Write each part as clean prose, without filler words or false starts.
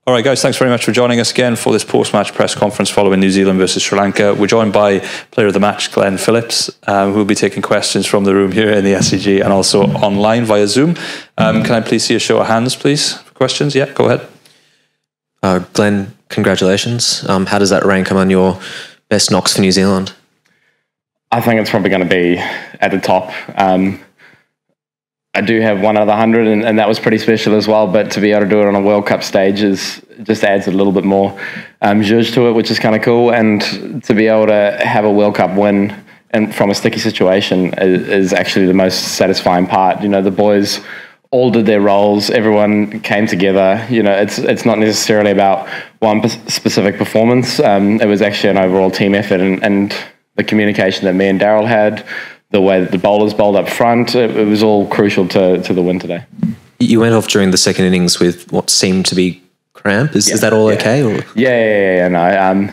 All right, guys, thanks very much for joining us again for this post-match press conference following New Zealand versus Sri Lanka. We're joined by player of the match, Glenn Phillips, who will be taking questions from the room here in the SCG and also online via Zoom. Can I please see a show of hands, please, for questions? Yeah, go ahead. Glenn, congratulations. How does that rank among your best knocks for New Zealand? I think it's probably going to be at the top. I do have one out of 100, and that was pretty special as well. But to be able to do it on a World Cup stage just adds a little bit more zhuzh to it, which is kind of cool. And to be able to have a World Cup win and from a sticky situation is actually the most satisfying part. You know, the boys all did their roles. Everyone came together. You know, it's not necessarily about one specific performance. It was actually an overall team effort, and the communication that me and Daryl had, the way that the bowlers bowled up front, it was all crucial to the win today. You went off during the second innings with what seemed to be cramp. Is that all okay? Or? Yeah. No.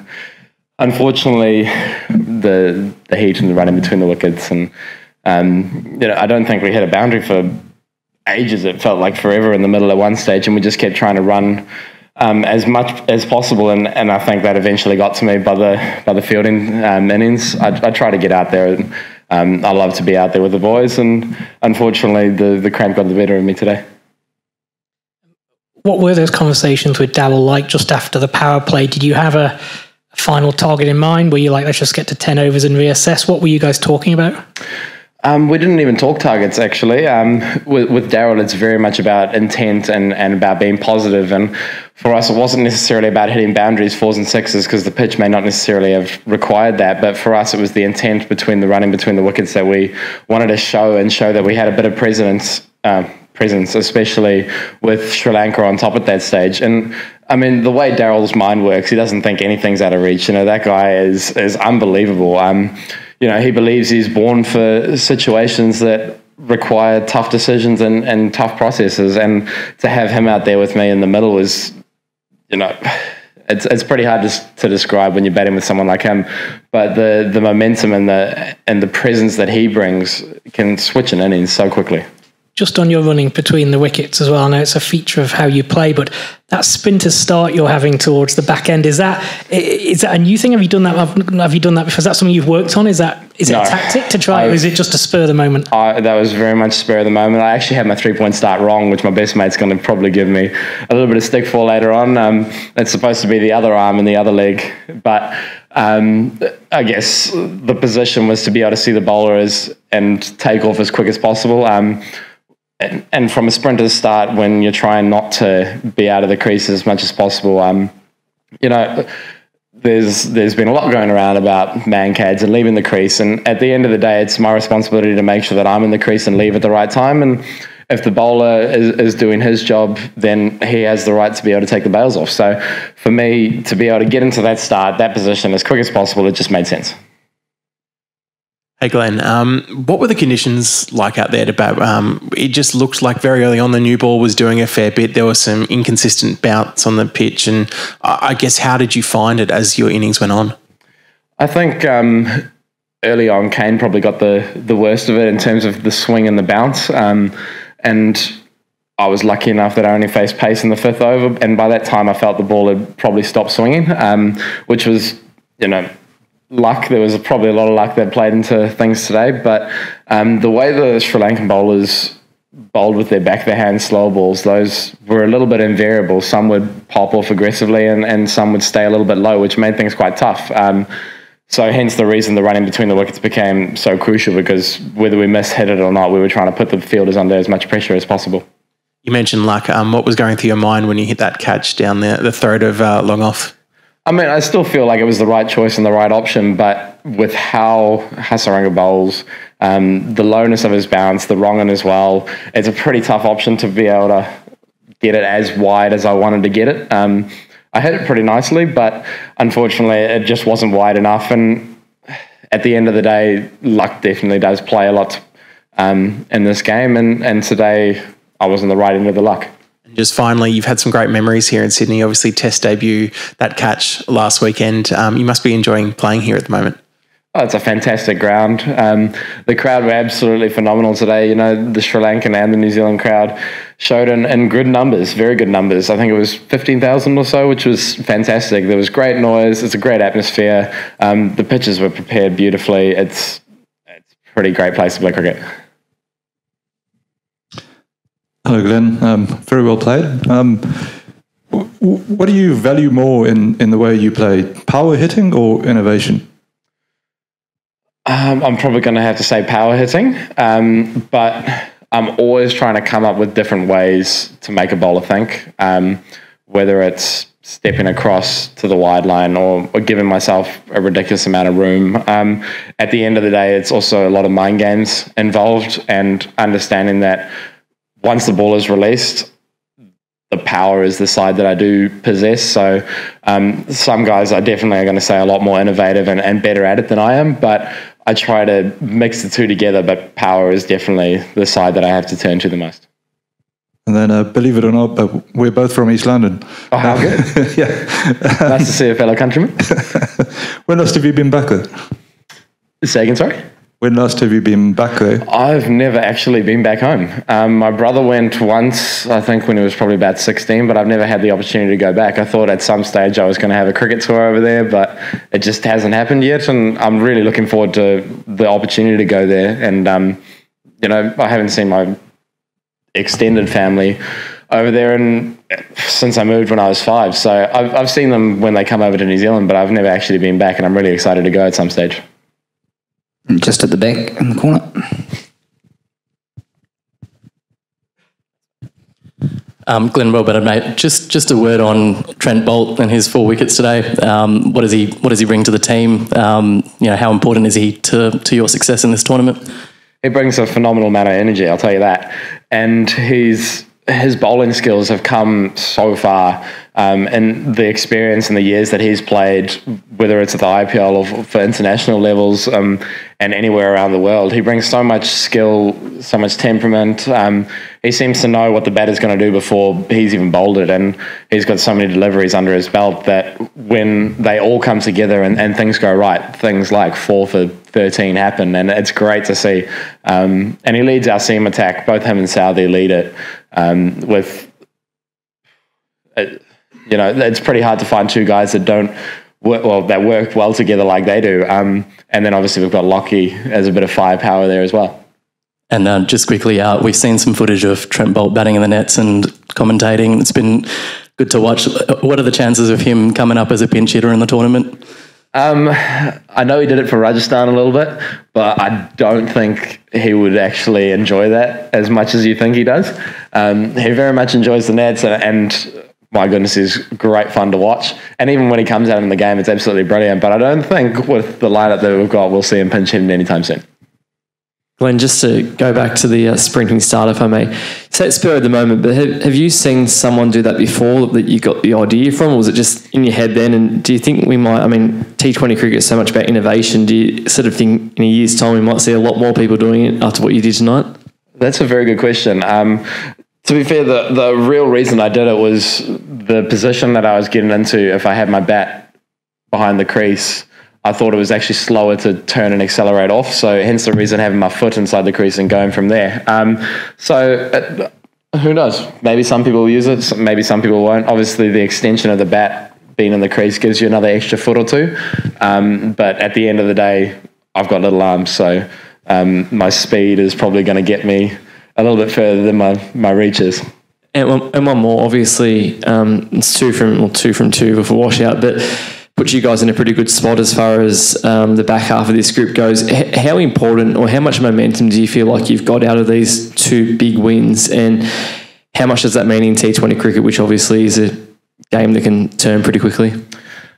Unfortunately, the heat and the running between the wickets, and I don't think we hit a boundary for ages. It felt like forever in the middle at one stage, and we just kept trying to run as much as possible, and I think that eventually got to me by the fielding innings. I try to get out there, and I love to be out there with the boys, and unfortunately the cramp got the better of me today. What were those conversations with Daryl like just after the power play? Did you have a final target in mind? Were you like, let's just get to 10 overs and reassess? What were you guys talking about? We didn't even talk targets, actually. With Daryl, it's very much about intent and about being positive. And for us, it wasn't necessarily about hitting boundaries, 4s and 6s, because the pitch may not necessarily have required that. But for us, it was the intent between the running between the wickets that we wanted to show that we had a bit of presence, especially with Sri Lanka on top at that stage. And I mean, the way Daryl's mind works, he doesn't think anything's out of reach. You know, that guy is unbelievable. He believes he's born for situations that require tough decisions and tough processes. And to have him out there with me in the middle is, it's pretty hard to describe when you're batting with someone like him. But the momentum and the presence that he brings can switch an innings so quickly. Just on your running between the wickets as well, I know it's a feature of how you play, but that sprinter start you're having towards the back end, is that a new thing? Have you done that? Have you done that before? Is that something you've worked on? Is it a tactic to try, or is it just a spur of the moment? That was very much spur of the moment. I actually had my 3-point start wrong, which my best mate's going to probably give me a little bit of stick for later on. It's supposed to be the other arm and the other leg, but I guess the position was to be able to see the bowler and take off as quick as possible. And from a sprinter's start, when you're trying not to be out of the crease as much as possible, there's been a lot going around about man-cads and leaving the crease. And at the end of the day, it's my responsibility to make sure that I'm in the crease and leave at the right time. And if the bowler is doing his job, then he has the right to be able to take the bails off. So for me, to be able to get into that position as quick as possible, it just made sense. Hey Glenn, what were the conditions like out there to bat? It just looked like very early on the new ball was doing a fair bit. There were some inconsistent bouts on the pitch, and I guess how did you find it as your innings went on? I think early on Kane probably got the worst of it in terms of the swing and the bounce, and I was lucky enough that I only faced pace in the 5th over, and by that time I felt the ball had probably stopped swinging, which was, luck. There was probably a lot of luck that played into things today, but the way the Sri Lankan bowlers bowled with their back of their hand slow balls, those were a little bit invariable. Some would pop off aggressively and some would stay a little bit low, which made things quite tough. So hence the reason the running between the wickets became so crucial, because whether we hit it or not, we were trying to put the fielders under as much pressure as possible. You mentioned luck. What was going through your mind when you hit that catch down the throat of long off? I mean, I still feel like it was the right choice and the right option, but with how Hasaranga bowls, the lowness of his bounce, the wrong one as well, it's a pretty tough option to be able to get it as wide as I wanted to get it. I hit it pretty nicely, but unfortunately it just wasn't wide enough. And at the end of the day, luck definitely does play a lot in this game. And today I was on the right end of the luck. Just finally, you've had some great memories here in Sydney. Obviously, Test debut, that catch last weekend. You must be enjoying playing here at the moment. Oh, it's a fantastic ground. The crowd were absolutely phenomenal today. You know, the Sri Lankan and the New Zealand crowd showed in good numbers, very good numbers. I think it was 15,000 or so, which was fantastic. There was great noise. It's a great atmosphere. The pitches were prepared beautifully. It's a pretty great place to play cricket. Hello, Glenn. Very well played. What do you value more in the way you play, power hitting or innovation? I'm probably going to have to say power hitting, but I'm always trying to come up with different ways to make a bowler think, whether it's stepping across to the wide line or giving myself a ridiculous amount of room. At the end of the day, it's also a lot of mind games involved, and understanding that once the ball is released, the power is the side that I do possess. So some guys are definitely going to say a lot more innovative and better at it than I am, but I try to mix the two together, but power is definitely the side that I have to turn to the most. And then, believe it or not, we're both from East London. Oh, how good. Yeah. Nice to see a fellow countryman. When last have you been back there? Say again, sorry? When last have you been back there? I've never actually been back home. My brother went once, I think when he was probably about 16, but I've never had the opportunity to go back. I thought at some stage I was going to have a cricket tour over there, but it just hasn't happened yet, and I'm really looking forward to the opportunity to go there. And, you know, I haven't seen my extended family over there since I moved when I was 5. So I've seen them when they come over to New Zealand, but I've never actually been back, and I'm really excited to go at some stage. Just at the back in the corner. Glenn, well better, mate. Just a word on Trent Boult and his 4 wickets today. What does he bring to the team? You know, how important is he to your success in this tournament? He brings a phenomenal amount of energy, I'll tell you that. And his bowling skills have come so far, and the experience and the years that he's played, whether it's at the IPL or for international levels, and anywhere around the world, he brings so much skill, so much temperament. He seems to know what the batter's going to do before he's even bowled it, and he's got so many deliveries under his belt that when they all come together and things go right, things like 4 for 13 happen, and it's great to see. And he leads our seam attack. Both him and Southee lead it with, you know, it's pretty hard to find two guys that don't that work well together like they do. And then obviously we've got Lockie as a bit of firepower there as well. And just quickly, we've seen some footage of Trent Boult batting in the nets and commentating. It's been good to watch. What are the chances of him coming up as a pinch hitter in the tournament? I know he did it for Rajasthan a little bit, but I don't think he would actually enjoy that as much as you think he does. He very much enjoys the nets, and my goodness, he's great fun to watch. And even when he comes out in the game, it's absolutely brilliant. But I don't think with the lineup that we've got, we'll see him pinch hitting anytime soon. Glenn, just to go back to the sprinting start, if I may. Say it's Spur at the moment, but have you seen someone do that before that you got the idea from, or was it just in your head then? And do you think we might, I mean, T20 cricket is so much about innovation. Do you sort of think in a year's time we might see a lot more people doing it after what you did tonight? That's a very good question. To be fair, the real reason I did it was the position that I was getting into. If I had my bat behind the crease, I thought it was actually slower to turn and accelerate off. So hence the reason having my foot inside the crease and going from there. Who knows? Maybe some people will use it. Maybe some people won't. Obviously, the extension of the bat being in the crease gives you another extra foot or two. But at the end of the day, I've got little arms. So my speed is probably going to get me a little bit further than my reach is. And one more, obviously, it's two from two with a washout, but put you guys in a pretty good spot as far as the back half of this group goes. How important or how much momentum do you feel like you've got out of these two big wins, and how much does that mean in T20 cricket, which obviously is a game that can turn pretty quickly?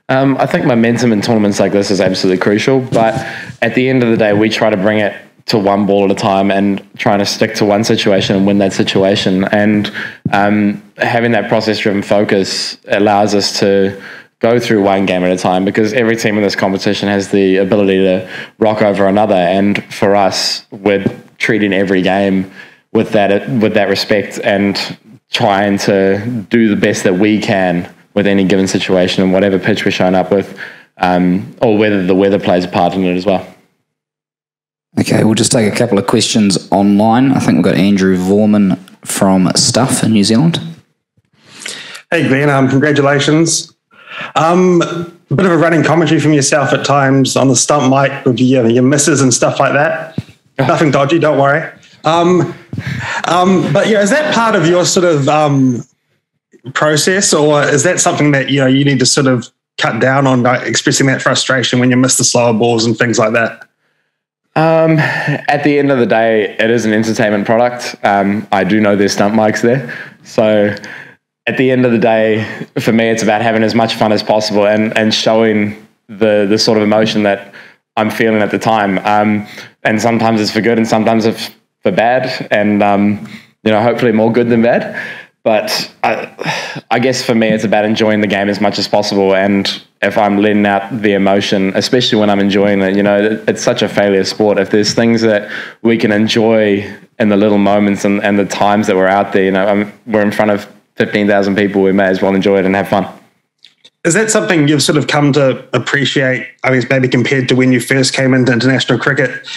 I think momentum in tournaments like this is absolutely crucial, but at the end of the day, we try to bring it to one ball at a time and trying to stick to one situation and win that situation. And having that process-driven focus allows us to go through one game at a time, because every team in this competition has the ability to rock over another. And for us, we're treating every game with that respect and trying to do the best that we can with any given situation and whatever pitch we're showing up with. or whether the weather plays a part in it as well. Okay, we'll just take a couple of questions online. I think we've got Andrew Vorman from Stuff in New Zealand. Hey Glenn, congratulations. Bit of a running commentary from yourself at times on the stump mic with your misses and stuff like that. Nothing dodgy, don't worry. But is that part of your sort of process, or is that something that you need to sort of cut down on, expressing that frustration when you miss the slower balls and things like that? At the end of the day, it is an entertainment product. I do know there's stump mics there, so at the end of the day, for me, it's about having as much fun as possible and showing the sort of emotion that I'm feeling at the time. And sometimes it's for good and sometimes it's for bad, and hopefully more good than bad. But I guess for me, it's about enjoying the game as much as possible. And if I'm letting out the emotion, especially when I'm enjoying it, it's such a failure sport. If there's things that we can enjoy in the little moments and the times that we're out there, we're in front of 15,000 people, we may as well enjoy it and have fun. Is that something you've sort of come to appreciate, I guess, maybe compared to when you first came into international cricket,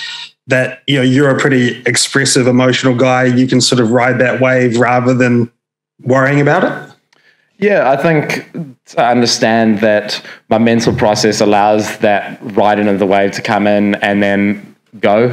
that you're a pretty expressive, emotional guy, you can sort of ride that wave rather than worrying about it? Yeah, I think to understand that my mental process allows that riding of the wave to come in and then go,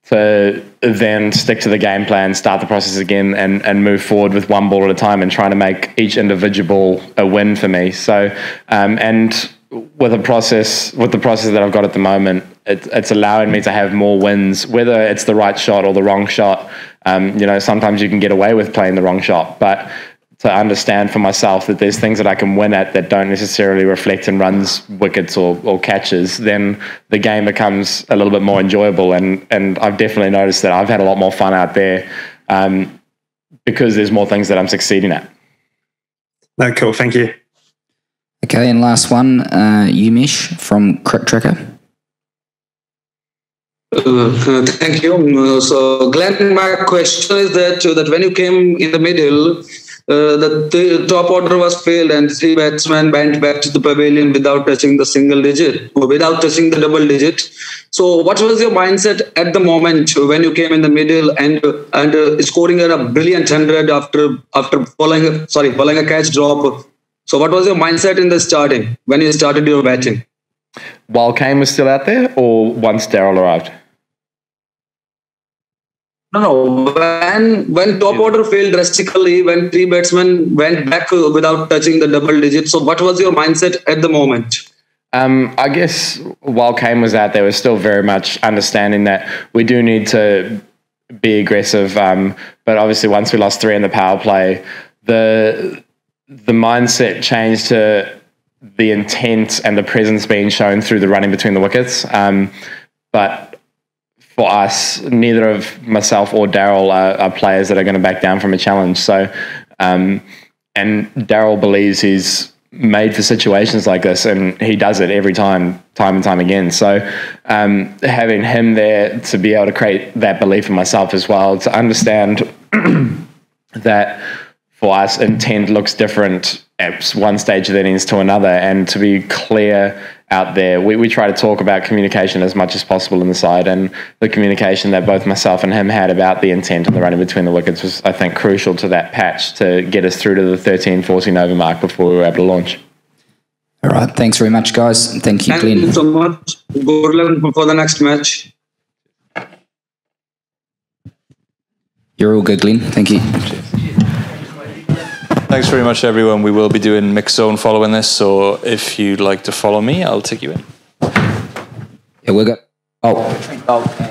to then stick to the game plan, start the process again, and move forward with one ball at a time and trying to make each individual a win for me. So, and with the process that I've got at the moment, it's allowing me to have more wins, whether it's the right shot or the wrong shot. Sometimes you can get away with playing the wrong shot, but to understand for myself that there's things that I can win at that don't necessarily reflect in runs, wickets or catches, then the game becomes a little bit more enjoyable. And I've definitely noticed that I've had a lot more fun out there because there's more things that I'm succeeding at. No, cool. Thank you. Okay, and last one, Umesh from Crick Tracker. Thank you. So, Glenn, my question is that when you came in the middle, the top order was failed and 3 batsmen went back to the pavilion without touching the single digit, or without touching the double digit. So what was your mindset at the moment when you came in the middle and scoring a brilliant 100 after following a catch drop? So what was your mindset in the starting when you started your batting? While Kane was still out there, or once Daryl arrived? No. When top order failed drastically, when 3 batsmen went back without touching the double digit. So what was your mindset at the moment? I guess while Kane was out there, we're still very much understanding that we do need to be aggressive. But obviously, once we lost 3 in the power play, the mindset changed to the intent and the presence being shown through the running between the wickets. But for us, neither of myself or Daryl are players that are going to back down from a challenge. So, and Daryl believes he's made for situations like this, and he does it every time and time again. So, having him there to be able to create that belief in myself as well, to understand that for us, intent looks different at one stage of the innings to another, and to be clear out there. We try to talk about communication as much as possible in the side, and the communication that both myself and him had about the intent and the running between the wickets was, I think, crucial to that patch to get us through to the 13-14 over mark before we were able to launch. All right. Thanks very much, guys. Thank you, Glenn. Thank you so much. Good luck for the next match. You're all good, Glenn. Thank you. Thanks very much, everyone. We will be doing Mixed Zone following this, so if you'd like to follow me, I'll take you in. Yeah, we'll go. Oh.